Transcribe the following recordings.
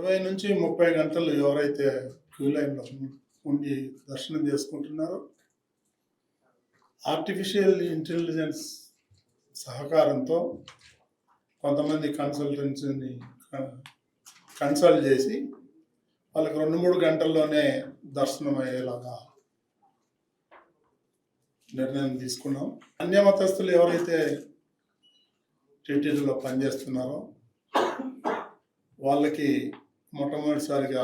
20 నుంచి 30 గంటలు ఎవరైతే క్యూ లైన్‌లో ఉండి దర్శనం చేసుకుంటున్నారో, ఆర్టిఫిషియల్ ఇంటెలిజెన్స్ సహకారంతో కొంతమంది కన్సల్టెన్సీని కన్సల్ట్ చేసి వాళ్ళకి 2-3 గంటల్లోనే దర్శనం అయ్యేలాగా నిర్ణయం తీసుకున్నాం. అన్యమతస్థులు ఎవరైతే టీటీడీలో పనిచేస్తున్నారో వాళ్ళకి మొట్టమొదటిసారిగా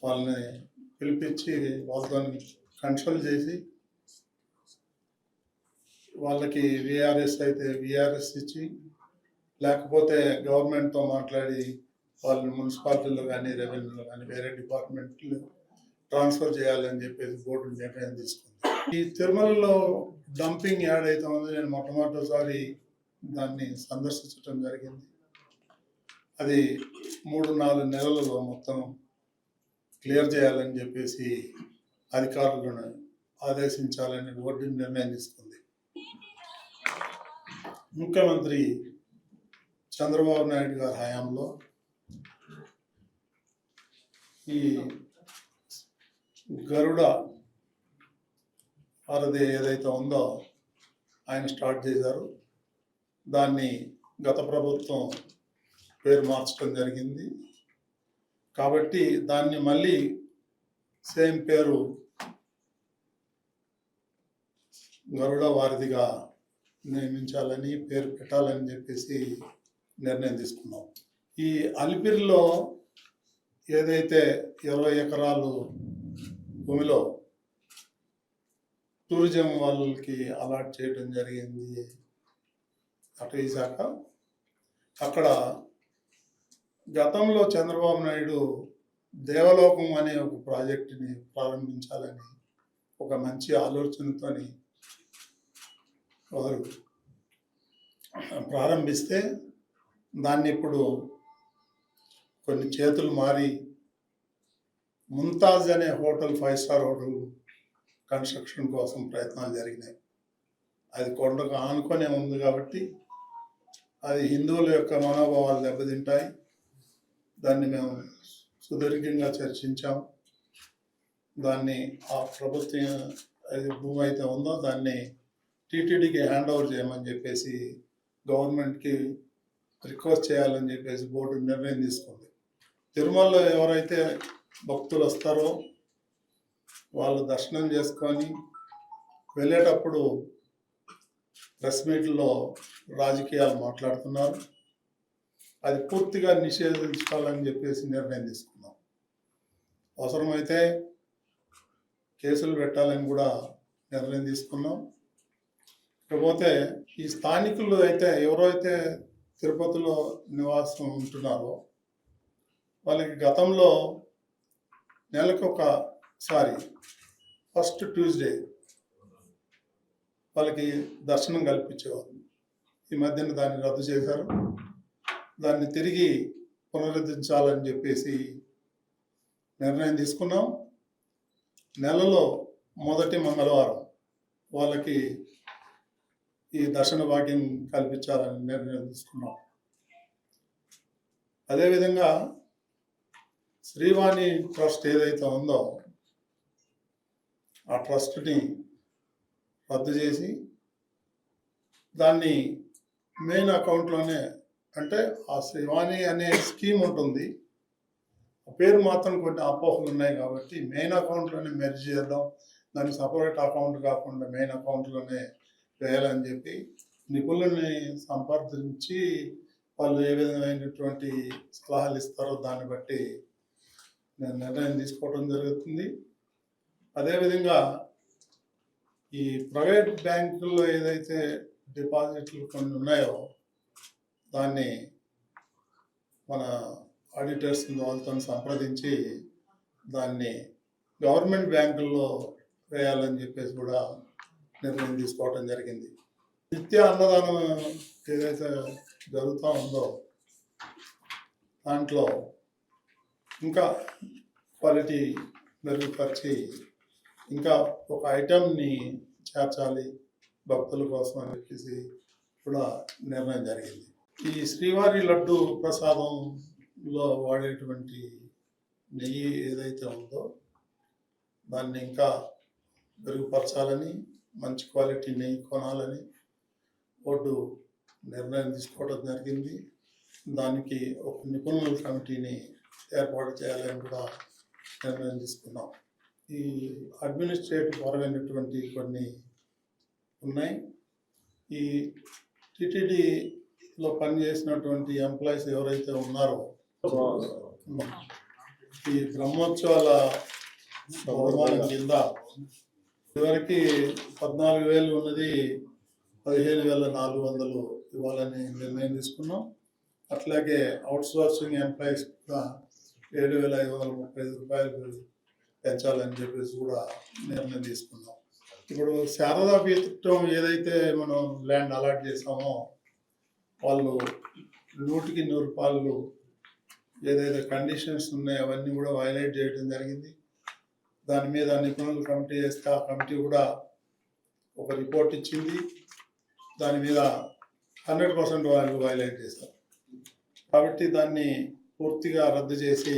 వాళ్ళని పిలిపించి వాళ్ళతో కన్సల్ట్ చేసి వాళ్ళకి విఆర్ఎస్ అయితే విఆర్ఎస్ ఇచ్చి, లేకపోతే గవర్నమెంట్తో మాట్లాడి వాళ్ళని మున్సిపాలిటీలో కానీ రెవెన్యూలో కానీ వేరే డిపార్ట్మెంట్లు ట్రాన్స్ఫర్ చేయాలని చెప్పేసి బోర్డు నిర్ణయం తీసుకుంది. ఈ తిరుమలలో డంపింగ్ యాడ్ అవుతుంది. నేను మొట్టమొదటిసారి దాన్ని సందర్శించడం జరిగింది. అది 3-4 నెలలలో మొత్తం క్లియర్ చేయాలని చెప్పేసి అధికారులను ఆదేశించాలని బోర్డు నిర్ణయం తీసుకుంది. ముఖ్యమంత్రి చంద్రబాబు నాయుడు గారి హయాంలో ఈ గరుడ వారధి ఏదైతే ఉందో ఆయన స్టార్ట్ చేశారు. దాన్ని గత ప్రభుత్వం పేరు మార్చడం జరిగింది. కాబట్టి దాన్ని మళ్ళీ సేమ్ పేరు గరుడ వారధిగా నియమించాలని, పేరు పెట్టాలని చెప్పేసి నిర్ణయం తీసుకున్నాం. ఈ అలిపిరిలో ఏదైతే 20 ఎకరాలు భూమిలో టూరిజం వాళ్ళకి అలాట్ చేయడం జరిగింది అటవీ శాఖ, అక్కడ గతంలో చంద్రబాబు నాయుడు దేవలోకం అనే ఒక ప్రాజెక్టుని ప్రారంభించాలని ఒక మంచి ఆలోచనతోని వారు ప్రారంభిస్తే దాన్ని ఇప్పుడు కొన్ని చేతులు మారి ముంతాజ్ అనే హోటల్ 5 స్టార్ హోటల్ కన్స్ట్రక్షన్ కోసం ప్రయత్నాలు జరిగినాయి. అది కొండకు ఆనుకొనే ఉంది కాబట్టి అది హిందువుల యొక్క మనోభావాలు దెబ్బతింటాయి. దాన్ని మేము సుదీర్ఘంగా చర్చించాం. దాన్ని ఆ ప్రభుత్వం అది భూమి అయితే ఉందో దాన్ని టీటీడీకి హ్యాండ్ ఓవర్ చేయమని చెప్పేసి గవర్నమెంట్కి రిక్వెస్ట్ చేయాలని చెప్పేసి బోర్డు నిర్ణయం తీసుకుంది. తిరుమలలో ఎవరైతే భక్తులు వస్తారో వాళ్ళు దర్శనం చేసుకొని వెళ్ళేటప్పుడు ప్రెస్ మీట్లో రాజకీయాలు మాట్లాడుతున్నారు. అది పూర్తిగా నిషేధించాలని చెప్పేసి నిర్ణయం తీసుకున్నాం. అవసరమైతే కేసులు పెట్టాలని కూడా నిర్ణయం తీసుకున్నాం. ఇకపోతే ఈ స్థానికులు అయితే ఎవరైతే తిరుపతిలో నివాసం ఉంటున్నారో వాళ్ళకి గతంలో నెలకు ఒకసారి ఫస్ట్ ట్యూస్డే వాళ్ళకి దర్శనం కల్పించేవారు. ఈ మధ్యన దాన్ని రద్దు చేశారు. దాన్ని తిరిగి పునరుద్ధరించాలని చెప్పేసి నిర్ణయం తీసుకున్నాం. నెలలో మొదటి మంగళవారం వాళ్ళకి ఈ దర్శన భాగ్యం కల్పించాలని నిర్ణయం తీసుకున్నాం. అదేవిధంగా శ్రీవాణి ట్రస్ట్ ఏదైతే ఉందో ఆ ట్రస్ట్ని రద్దు చేసి దాన్ని మెయిన్ అకౌంట్లోనే, అంటే ఆ శ్రీవాణి అనే స్కీమ్ ఉంటుంది, ఆ పేరు మాత్రం కొన్ని అపోహలు ఉన్నాయి కాబట్టి మెయిన్ అకౌంట్లోనే మెర్జ్ చేద్దాం, దాన్ని సపరేట్ అకౌంట్ కాకుండా మెయిన్ అకౌంట్లోనే వేయాలని చెప్పి నిపుణుల్ని సంప్రదించి వాళ్ళు ఏ విధమైనటువంటి సలహాలు ఇస్తారో దాన్ని బట్టి నేను నిర్ణయం తీసుకోవడం జరుగుతుంది. అదేవిధంగా ఈ ప్రైవేట్ బ్యాంకుల్లో ఏదైతే డిపాజిట్లు కొన్ని ఉన్నాయో దాన్ని మన ఆడిటర్స్ వాళ్ళతో సంప్రదించి దాన్ని గవర్నమెంట్ బ్యాంకుల్లో వేయాలని చెప్పేసి కూడా నిర్ణయం తీసుకోవడం జరిగింది. నిత్య అన్నదానం ఏదైతే జరుగుతూ ఉందో దాంట్లో ఇంకా క్వాలిటీ మెరుగుపరిచి ఇంకా ఒక ఐటెంని చేర్చాలి భక్తుల కోసం అని చెప్పేసి కూడా నిర్ణయం జరిగింది. ఈ శ్రీవారి లడ్డు ప్రసాదం లో వాడేటువంటి నెయ్యి ఏదైతే ఉందో దాన్ని ఇంకా మెరుగుపరచాలని, మంచి క్వాలిటీ నెయ్యి కొనాలని బోర్డు నిర్ణయం తీసుకోవడం జరిగింది. దానికి ఒక నిపుణుల కమిటీని ఏర్పాటు చేయాలని కూడా నిర్ణయం తీసుకున్నాం. ఈ అడ్మినిస్ట్రేటివ్ పరమైనటువంటి కొన్ని ఉన్నాయి. ఈ టిటిడిలో పనిచేసినటువంటి ఎంప్లాయీస్ ఎవరైతే ఉన్నారో ఈ బ్రహ్మోత్సవాల బహుమానం కింద ఇదివరకు 14,000 ఉన్నది 15,400 ఇవ్వాలని నిర్ణయం తీసుకున్నాం. అట్లాగే అవుట్ సోర్సింగ్ ఎంప్లాయీస్ కూడా 7,535 రూపాయలు పెంచాలని చెప్పేసి కూడా నిర్ణయం తీసుకున్నాం. ఇప్పుడు శారదా పీఠం ఏదైతే మనం ల్యాండ్ అలాట్ చేసామో వాళ్ళు 100కి 100 రూపాయలు ఏదైతే కండిషన్స్ ఉన్నాయో అవన్నీ కూడా వైలేట్ చేయడం జరిగింది. దాని మీద నిపుణులు కమిటీ చేస్తే ఆ కమిటీ కూడా ఒక రిపోర్ట్ ఇచ్చింది. దాని మీద 100% వాళ్ళు వైలేట్ చేశారు. కాబట్టి దాన్ని పూర్తిగా రద్దు చేసి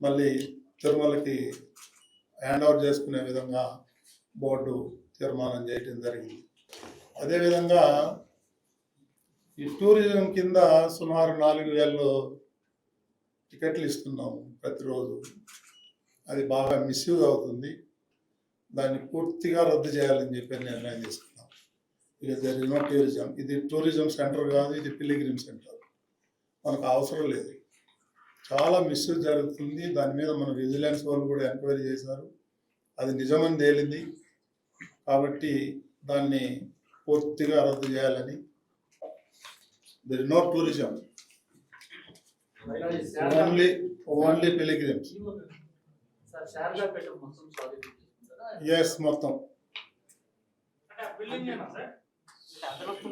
మళ్ళీ తిరుమలకి హ్యాండ్ ఓవర్ చేసుకునే విధంగా బోర్డు తీర్మానం చేయడం జరిగింది. అదేవిధంగా ఈ టూరిజం కింద సుమారు 4,000 టికెట్లు ఇస్తున్నాము ప్రతిరోజు. అది బాగా మిస్యూజ్ అవుతుంది. దాన్ని పూర్తిగా రద్దు చేయాలని చెప్పి నిర్ణయం తీసుకున్నాం. ఇక టూరిజం, ఇది టూరిజం సెంటర్ కాదు, ఇది పిలిగ్రిమ్ సెంటర్. మనకు అవసరం లేదు. చాలా మిస్యూజ్ జరుగుతుంది. దాని మీద మన విజిలెన్స్ వాళ్ళు కూడా ఎంక్వైరీ చేశారు. అది నిజమని తేలింది. కాబట్టి దాన్ని పూర్తిగా రద్దు చేయాలని. There is no tourism, only pilgrims. Yes, మొత్తం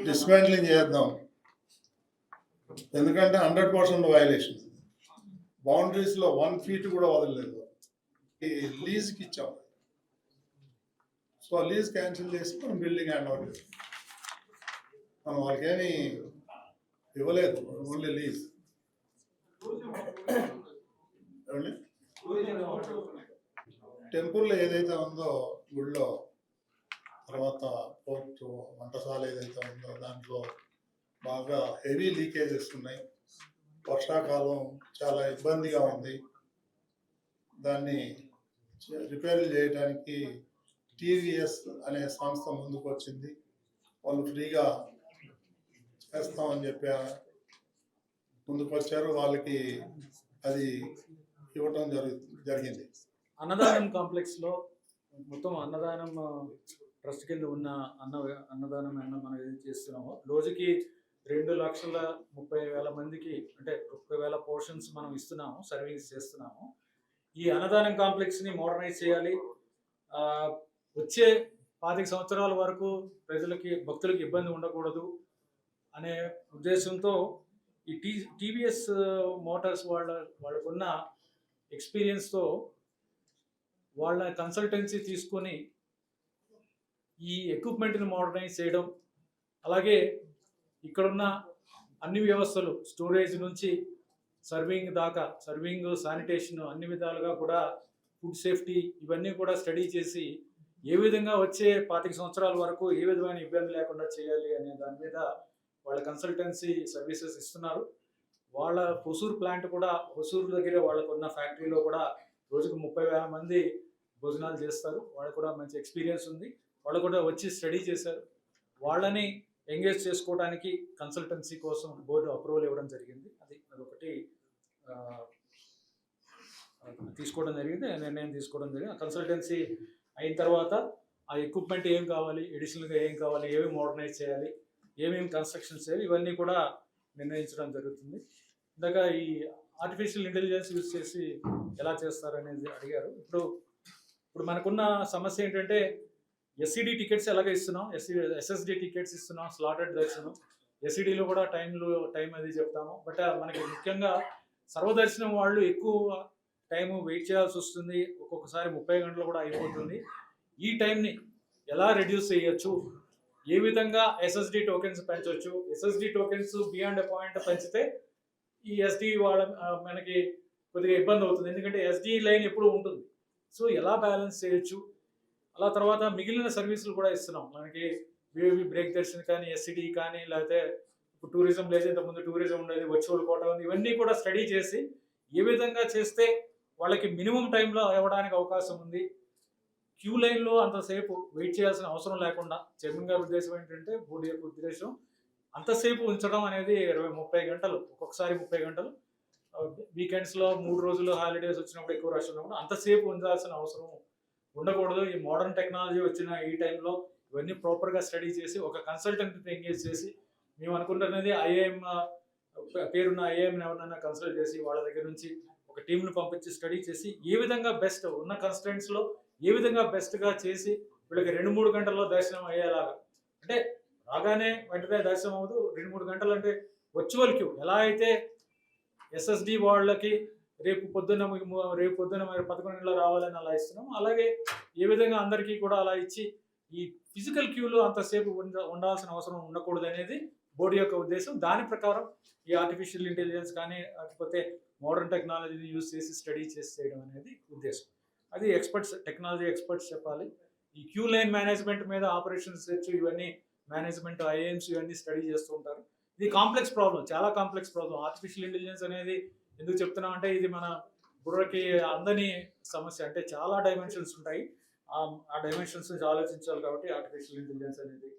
డిస్మాంట్లింగ్ చేద్దాం. ఎందుకంటే 100% వైలేషన్. బౌండరీస్లో 1 feet కూడా వదలలేదు. లీజ్కి ఇచ్చాం. సో లీజ్ క్యాన్సిల్ చేసి మనం బిల్డింగ్ హ్యాండ్ ఓవర్ చేస్తాం. మనం వాళ్ళకేమీ ఇవ్వలేదు, ఓన్లీ లీజ్. టెంపుల్లో ఏదైతే ఉందో గుళ్ళో, తర్వాత పోర్టు వంటశాల ఏదైతే ఉందో దాంట్లో బాగా హెవీ లీకేజెస్ ఉన్నాయి. వర్షాకాలం చాలా ఇబ్బందిగా ఉంది. దాన్ని రిపేర్లు చేయడానికి టీవీఎస్ అనే సంస్థ ముందుకు వచ్చింది. వాళ్ళు ఫ్రీగా చేస్తామని చెప్పి ముందుకు వచ్చారు. వాళ్ళకి అది ఇవ్వటం జరిగింది. అన్నదానం కాంప్లెక్స్లో మొత్తం అన్నదానం ట్రస్ట్ కింద ఉన్న అన్నదానం మనం ఏది చేస్తున్నామో రోజుకి 2,30,000 మందికి, అంటే 30,000 పోర్షన్స్ మనం ఇస్తున్నాము, సర్వీస్ చేస్తున్నాము. ఈ అన్నదానం కాంప్లెక్స్ని మోడర్నైజ్ చేయాలి. వచ్చే 25 సంవత్సరాల వరకు ప్రజలకి, భక్తులకి ఇబ్బంది ఉండకూడదు అనే ఉద్దేశంతో ఈ టీవీఎస్ మోటార్స్ వాళ్ళకున్న ఎక్స్పీరియన్స్తో వాళ్ళ కన్సల్టెన్సీ తీసుకొని ఈ ఎక్విప్మెంట్ని మోడర్నైజ్ చేయడం, అలాగే ఇక్కడున్న అన్ని వ్యవస్థలు, స్టోరేజ్ నుంచి సర్వింగ్ దాకా, సర్వింగ్, శానిటేషన్, అన్ని విధాలుగా కూడా ఫుడ్ సేఫ్టీ ఇవన్నీ కూడా స్టడీ చేసి ఏ విధంగా వచ్చే 25 సంవత్సరాల వరకు ఏ విధమైన ఇబ్బంది లేకుండా చేయాలి అనే దాని మీద వాళ్ళ కన్సల్టెన్సీ సర్వీసెస్ ఇస్తున్నారు. వాళ్ళ హొసూర్ ప్లాంట్ కూడా, హొసూర్ దగ్గర వాళ్ళకున్న ఫ్యాక్టరీలో కూడా రోజుకు 30,000 మంది భోజనాలు చేస్తారు. వాళ్ళకు కూడా మంచి ఎక్స్పీరియన్స్ ఉంది. వాళ్ళు కూడా వచ్చి స్టడీ చేశారు. వాళ్ళని ఎంగేజ్ చేసుకోవడానికి కన్సల్టెన్సీ కోసం బోర్డు అప్రూవల్ ఇవ్వడం జరిగింది. అదొకటి తీసుకోవడం జరిగింది, నిర్ణయం తీసుకోవడం జరిగింది. కన్సల్టెన్సీ అయిన తర్వాత ఆ ఎక్విప్మెంట్ ఏం కావాలి, ఎడిషనల్గా ఏం కావాలి, ఏమేమి మోడర్నైజ్ చేయాలి, ఏమేమి కన్స్ట్రక్షన్స్ చేయాలి, ఇవన్నీ కూడా నిర్ణయించడం జరుగుతుంది. ఇందాక ఈ ఆర్టిఫిషియల్ ఇంటెలిజెన్స్ యూజ్ చేసి ఎలా చేస్తారనేది అడిగారు. ఇప్పుడు మనకున్న సమస్య ఏంటంటే ఎస్సీడీ టికెట్స్ ఎలాగ ఇస్తున్నాం, ఎస్ఎస్డి టికెట్స్ ఇస్తున్నాం, స్లాటెడ్ దర్శనం. ఎస్సీడీలో కూడా టైం అది చెప్తాము. బట్ మనకి ముఖ్యంగా సర్వదర్శనం వాళ్ళు ఎక్కువ టైం వెయిట్ చేయాల్సి వస్తుంది. ఒక్కొక్కసారి 30 గంటలు కూడా అయిపోతుంది. ఈ టైంని ఎలా రెడ్యూస్ చేయొచ్చు, ఏ విధంగా ఎస్ఎస్డి టోకెన్స్ పెంచవచ్చు, SSD tokens beyond a point పెంచితే ఈ ఎస్డి వాళ్ళ మనకి కొద్దిగా ఇబ్బంది అవుతుంది, ఎందుకంటే ఎస్డి లైన్ ఎప్పుడూ ఉంటుంది. సో ఎలా బ్యాలెన్స్ చేయొచ్చు, అలా తర్వాత మిగిలిన సర్వీసులు కూడా ఇస్తున్నాం మనకి. వివి బ్రేక్ దర్శన్ కానీ, ఎస్సిడి కానీ, లేకపోతే ఇప్పుడు టూరిజం లేదు, ఇంతకుముందు టూరిజం ఉండేది, వర్చువల్ కోట ఉంది, ఇవన్నీ కూడా స్టడీ చేసి ఏ విధంగా చేస్తే వాళ్ళకి మినిమం టైంలో అవ్వడానికి అవకాశం ఉంది, క్యూ లైన్లో అంతసేపు వెయిట్ చేయాల్సిన అవసరం లేకుండా. చైర్మన్ గారి ఉద్దేశం ఏంటంటే, బోర్డు యొక్క ఉద్దేశం అంతసేపు ఉంచడం అనేది 20-30 గంటలు, ఒక్కొక్కసారి 30 గంటలు, వీకెండ్స్లో 3 రోజులు హాలిడేస్ వచ్చినప్పుడు ఎక్కువ రష్ ఉన్నప్పుడు అంతసేపు ఉంచాల్సిన అవసరం ఉండకూడదు. ఈ మోడర్న్ టెక్నాలజీ వచ్చిన ఈ టైంలో ఇవన్నీ ప్రాపర్గా స్టడీ చేసి ఒక కన్సల్టెంట్ని ఎంగేజ్ చేసి, మేము అనుకుంటున్నది ఐఏఎం పేరున్న ఐఏఎం ఎవరినైనా కన్సల్ట్ చేసి వాళ్ళ దగ్గర నుంచి ఒక టీంను పంపించి స్టడీ చేసి ఏ విధంగా బెస్ట్ ఉన్న కన్స్టెంట్స్లో ఏ విధంగా బెస్ట్గా చేసి వీళ్ళకి 2-3 గంటల్లో దర్శనం అయ్యేలాగా. అంటే రాగానే వెంటనే దర్శనం అవ్వదు, 2-3 గంటలు అంటే వర్చువల్ క్యూ ఎలా అయితే ఎస్ఎస్డి వాళ్ళకి రేపు పొద్దున్న మరి 11 గంటలకు రావాలని అలా ఇస్తున్నాం, అలాగే ఏ విధంగా అందరికీ కూడా అలా ఇచ్చి ఈ ఫిజికల్ క్యూలో అంతసేపు ఉండాల్సిన అవసరం ఉండకూడదు అనేది బోర్డు యొక్క ఉద్దేశం. దాని ప్రకారం ఈ ఆర్టిఫిషియల్ ఇంటెలిజెన్స్ కానీ, లేకపోతే మోడర్న్ టెక్నాలజీని యూజ్ చేసి స్టడీ చేసి చేయడం అనేది ఉద్దేశం. అది టెక్నాలజీ ఎక్స్పర్ట్స్ చెప్పాలి. ఈ క్యూ లైన్ మేనేజ్మెంట్ మీద ఆపరేషన్ రీసెర్చ్ ఇవన్నీ మేనేజ్మెంట్ ఐఏఎంస్ ఇవన్నీ స్టడీ చేస్తూ ఉంటారు. ఇది కాంప్లెక్స్ ప్రాబ్లం, చాలా కాంప్లెక్స్ ప్రాబ్లం. ఆర్టిఫిషియల్ ఇంటెలిజెన్స్ అనేది ఎందుకు చెప్తున్నాం అంటే, ఇది మన బుర్రకి అందని సమస్య. అంటే చాలా డైమెన్షన్స్ ఉంటాయి, ఆ డైమెన్షన్స్ నుంచి ఆలోచించాలి కాబట్టి ఆర్టిఫిషియల్ ఇంటెలిజెన్స్ అనేది